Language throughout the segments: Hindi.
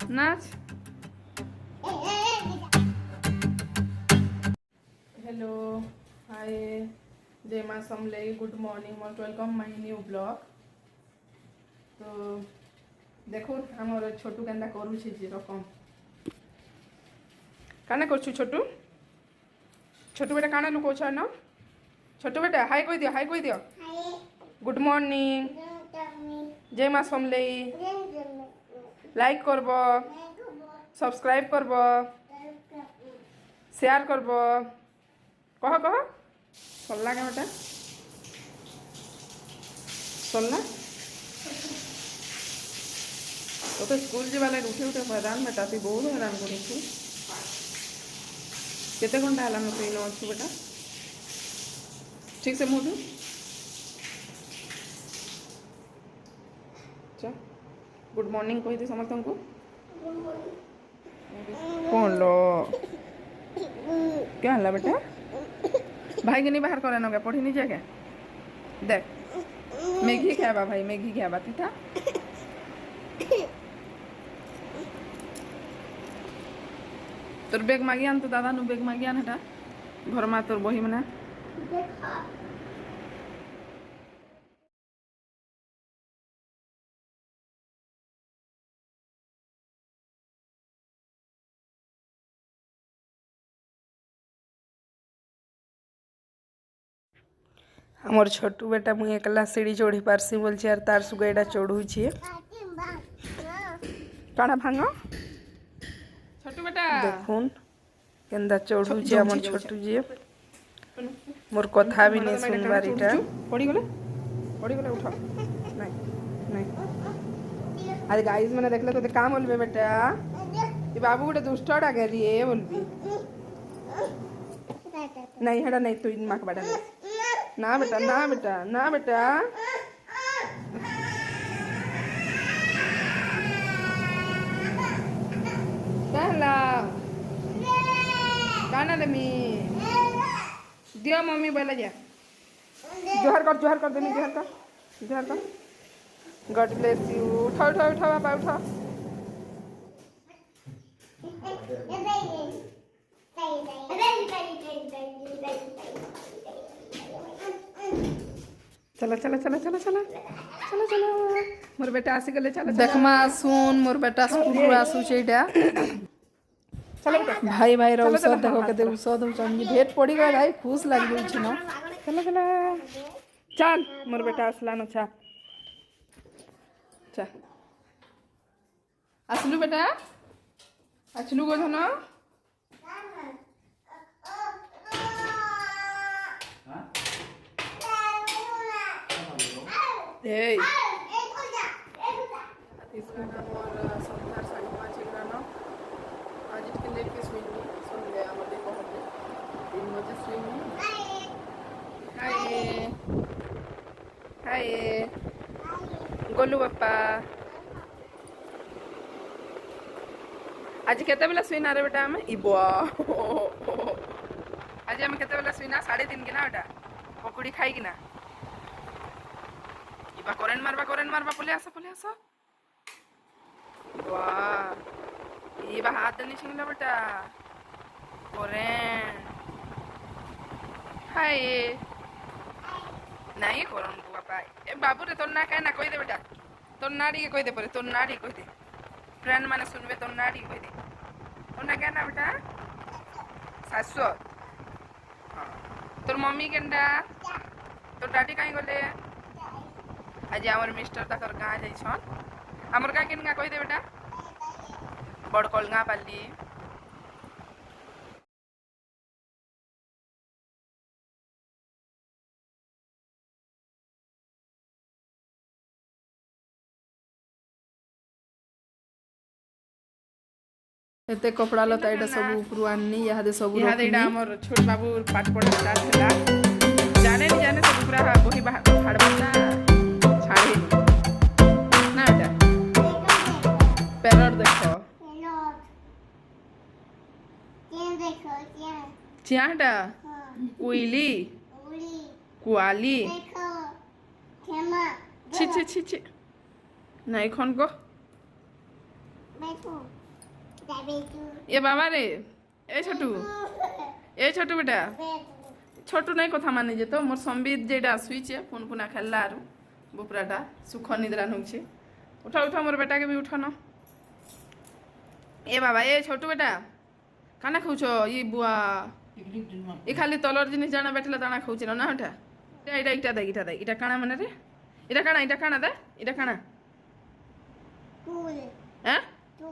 नाच। हेलो हाय जय Maa Samalei good morning most welcome my new blog. तो देखो आमर छोटू केन्दा करुछे जे रकम काना करछु छोटू छोटू बेटा काना लुकोछ न छोटू बेटा हाय कह दियो गुड मॉर्निंग जय माँ समले लाइक करब सब्सक्राइब करब शेयर करब कह कह सरला क्या बेटा सरला तो स्कूल जी वाले उठे उठे हैरान बेटा तु बहुत हैरान कर केते घंटा है तुई न अच्छु बेटा ठीक से मुझ गुड मॉर्निंग कही दे समस्त को कौन लो क्या हला बेटा भाई के नहीं बाहर करे ना पढ़ी नहीं जाए देख मैगी खावा भाई मैगी खावा तीठा तोर बेग मागी आन तो दादा नु बेग मागी आन हटा घर में तोर बही मना हमर छोटू बेटा मुई एकला सीढ़ी चढ़ी पारसी बोल यार तार सुगा एटा चढ़ू छे काना भांग छोटू बेटा देखुन केंदा चढ़ू छे हमर छोटू जी मोर कथा भी नहीं सुनबार इटा पड़ी गले उठा नहीं नहीं अरे गाइस मैंने देखले तो काम बोलबे बेटा ये बाबू गोटे दुष्टडा गे रे बोलबी नहीं हेडा नहीं तू माक बाडा ना बेटा ना बेटा ना बेटा कहला काना दमी दिया मम्मी बोला जा जोहर कर देनी जोहर कर गॉड ब्लेस यू उठा बाबा उठा चला मोर बेटा आसी गले चला देखमा सुन मोर बेटा स्कूल आसु छेडा चलो बेटा भाई भाई रो औषध देखो के दे औषध हम भेट पड़ी गए भाई खुश लाग गई छी न चला चल मोर बेटा असला न छा चल असलू बेटा असलू गो धन Hey. इसमें ना मोर संसार साड़ी पाँच ग्रानो आज इसके लेट के स्विंगी सुन गया मुझे बहुत 3 बजे स्विंगी हाय गोलू बापा आज केते बेला स्विना रे बेटा हमें इबो आज हमें केते बेला स्विना 3:30 की ना बेटा पकोड़ी खाई की ना करेंट मारबा पले आसा वाह ये बा हाथ नहीं छिंगला बेटा करेंट हाय नहीं करन को पापा ए बाबू रे तोर ना काय ना कहि दे बेटा तोर नाड़ी के कहि दे परे तोर नाड़ी कहि दे फ्रेंड माने सुनबे तोर नाड़ी कहि दे तोर ना काय ना बेटा सासु हां तोर मम्मी केंडा तोर डैडी काई गले आज आमर मिस्टर तकर गाँ जाइछन आमर गाँ केन गाँ कहि दे बेटा बड़कल गाँ पाली एते कपड़ा लता एटा सब ऊपर आनी यादे सब याद एटा हमर छोट बाबू पाठ पढ़ा था जाने नहीं जाने सब पूरा बही फाड़ बता छाड़े ना बेटा पैरट देखो चियाटा कोयली कुआली छी छी छी छी नहीं खन को বেটু দা বেটু এ বাবা রে এই ছোটু এই ছোটু বেটা বেটু ছোটু নাই কথা মানি যে তো মোর সম্বিত যেটা শুইছে ফোন ফোনা খেললা আর বুপরাটা সুখ নিদ্রা নউছে উঠা উঠা মোর বেটাকে বি উঠানো এ বাবা এ ছোটু বেটা কানা খাউছ ই বুয়া এ খালি তলর জিনিস জানা বেটলা দানা খাউছিল না ওটা এটা এটা দেখ এটা কানা মানে রে এটা কানা দে এটা কানা কুল হ্যাঁ টু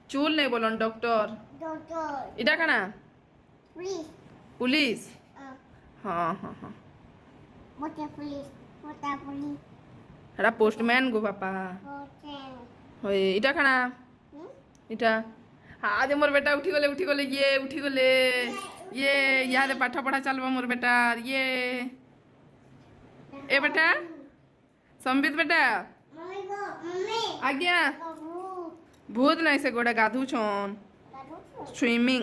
চুল নেই বলুন ডক্টর ডক্টর এটা কানা পুলিশ পুলিশ হ্যাঁ হ্যাঁ হ্যাঁ মোটা পুলিশ এটা পোস্টম্যান গো বাপা হোটেল হয়ে এটা কানা এটা আজ মোর বেটা উঠি গলে ইয়ে উঠি গলে ইয়ে ইয়াদে পাঠ পড়া চালবা মোর বেটার ইয়ে এ বেটা সম্বিত বেটা মম্মি গো মম্মি আজ্ঞা বাবু ভূত নাই সে গোটা গাধু ছন বাবু সুইমিং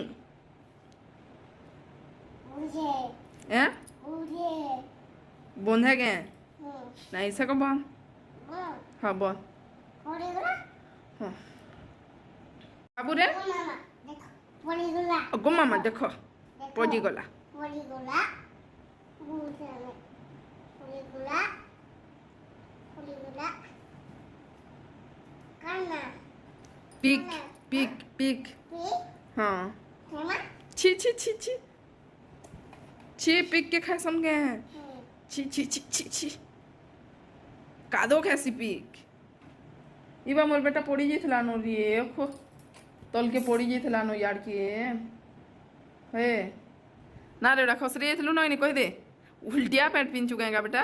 বুঝে হ্যাঁ বুঝে বন্ধে গে হুম নাই সে কব বল হ্যাঁ বল পড়ে গেলা হ্যাঁ বাবু রে ও মামা দেখো পড়ে গেলা গো মামা দেখো দেখো পড়ি গলা পড়ে গেলা বুঝে আমি পড়ে গেলা কান্না পিক পিক পিক পি হ্যাঁ হেমা ছি ছি ছি ছি ছি পিক के खासन गे হুম ছি ছি ছি ছি ছি কাদো খাসি পিক ইবা মোর বেটা পড়ি যাইଥିଲା নো রে ওখো তলকে পড়ি যাইଥିଲା নো ইয়ার কি হে না রে ওটা খসরে যাইছিল নইনি কই দে উল্টিয়া প্যান্ট পিনচু গাঙ্গা বেটা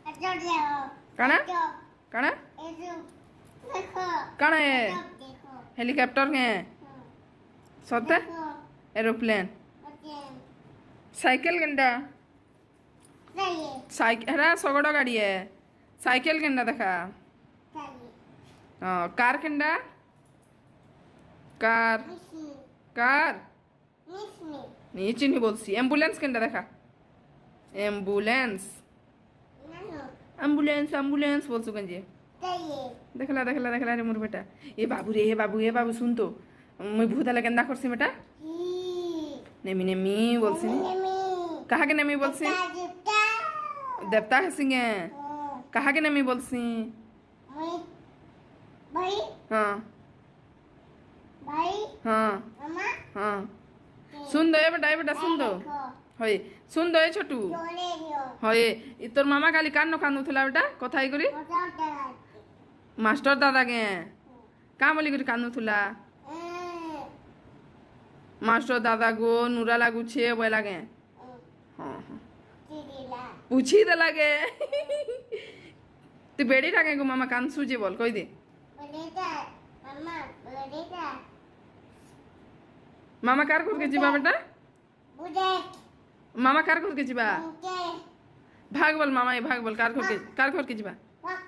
আচ্ছা দেখো কানা তো কানা এসো দেখো কানা এ দেখো হেলিকপ্টার গে সতে দেখো एरोप्लेन ওকে साइकिल गंडा তাইয়ে साइकिल हरा सगड़ गाड़ी है साइकिल गंडा देखा তাইয়ে कार गंडा कार মিশমি कार মিশমি नीचे नहीं बोलती एम्बुलेंस गंडा देखा एम्बुलेंस নানো एम्बुलेंस एम्बुलेंस बोल सुकन जी তাইয়ে देखला रे मोर बेटा ए बाबू सुन तो मुई भूत लगे केंदा करसी बेटा হি नेमी नेमी बोलसी নেমি कहा के नेमी बोलसी তাজিবটা देवता है सिंगे कहा के नेमी बोलसी মই ভাই हाँ ভাই हाँ মামা हाँ सुन दो ए बेटा सुन दो দেখো হয় सुन दो ए छोटू জলে দিও হয় ই তোর মামা কালি কান্নো কান্দুଥିଲା বেটা কথাই করি ওটাও টাকা মাস্টার দাদা গে কা বলি করি কান্দুଥିଲା মাস্টার দাদা গো নুরা লাগুছে বই লাগে হ্যাঁ হ্যাঁ দিদিলা পুছি দে লাগে তুই বেড়ি থাকে গো মামা কান সুজি বল কই দে বলেটা মামা বলেটা মামা কার করকে যাবা বেটা বুঝে মামা কার করকে যাবা ওকে ভাগ বল মামা ভাগ বল কার করকে যাবা ওয়াক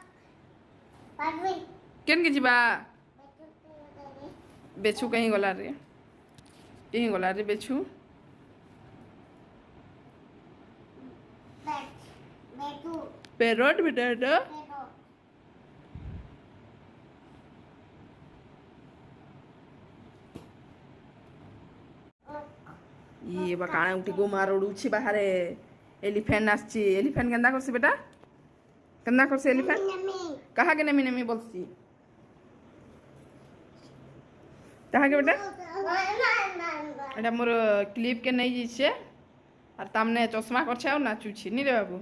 পারবি কেন কে যাবা বেছু কहीं গলা রে বেছু বেট বেটু পেরট বেটা এটা বেটো ইয়ে বা কানা উঠি গো মারড়ুছি বাহারে এলিফ্যান্ট আসছে এলিফ্যান্ট কেন্দা করছে বেটা কেন্দা করছে এলিফ্যান্ট নামি কাহাকে নেমি নেমি বলছি কাহাকে বেটা এটা মোর ক্লিপ কে নেই যাইছে আর তামনে চশমা করছে আর নাচুছি নি রে বাবু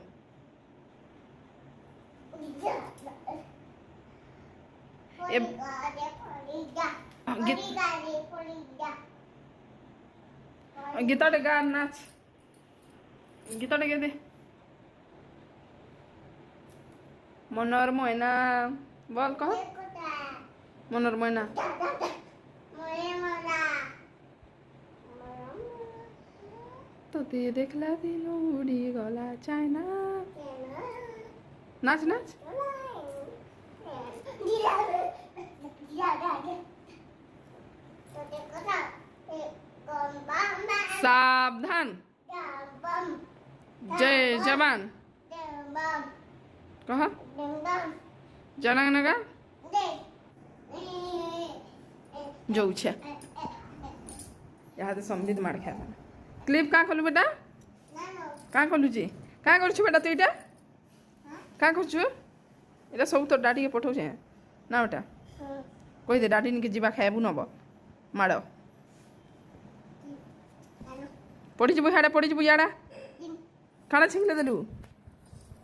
গীতাটা গা আর নাচ গীতাটা গে দে মনোর ময়না বল কহ মনোর ময়না তোতে দেখলা দিল উড়ি গলা চায় না নাচ নাচ সাবধান জয় जबान Demam. कह Demam. जनक नगा De. जाऊे यहाँ संबित मार खाए क्लिप क्या कलु बेटा Nano. क्या कलुची क्या कर बेटा तू इटा क्या कर सब तो डाडी के पठाऊे ना बेटा कहीदे डाडी निके जीवा खाइबू नब माड़ Nano. पड़ीजु हाड़े पड़ीजु याड़ा Dim. काड़ा छिंगले देलु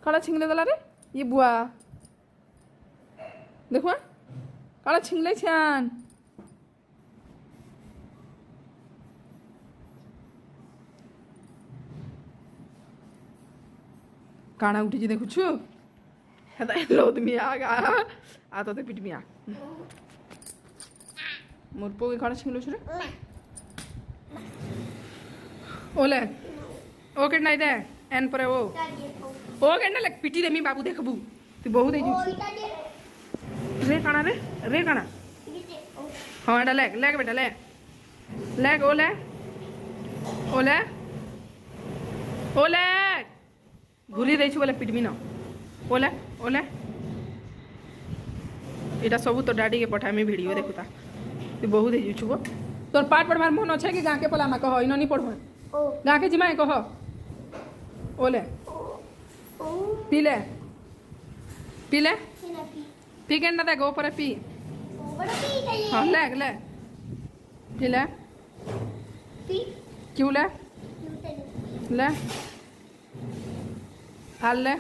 काड़ा छिंगले देला रे ये बुआ देखो काड़ा छिंगले छान काना उठी देखुछु हेदा लोद मिया आ तो पिट मिया मोर पो काड़ा छिंगलो छरे Na. ओले ओ केना दे एन पर ओ Tadi. ओ केना लग पिटी देमी बाबू देखबू तू बहुत दे Oh, tadi. रे काना Gitu. Oh. हाँ एटा लेग लेग बेटा ले लेग ओ ले ओ ले ओ ले घुरी देछु बोले पिटमी न ओ ले एटा सब तो डाडी के पठामी वीडियो देखुता तू बहुत दे जुछु तोर पाठ पढ़वार मन अच्छे कि गाँ के पला कह इन नहीं पढ़वा Oh. गाँ के जिमा कह ओ ले Oh. पी ले पी ले Sina pi. पी के ना दे गो पर P Oh, baru pi tadi. हाँ ले पी ले Pi. क्यों ले Lu tadi. ले हाल ले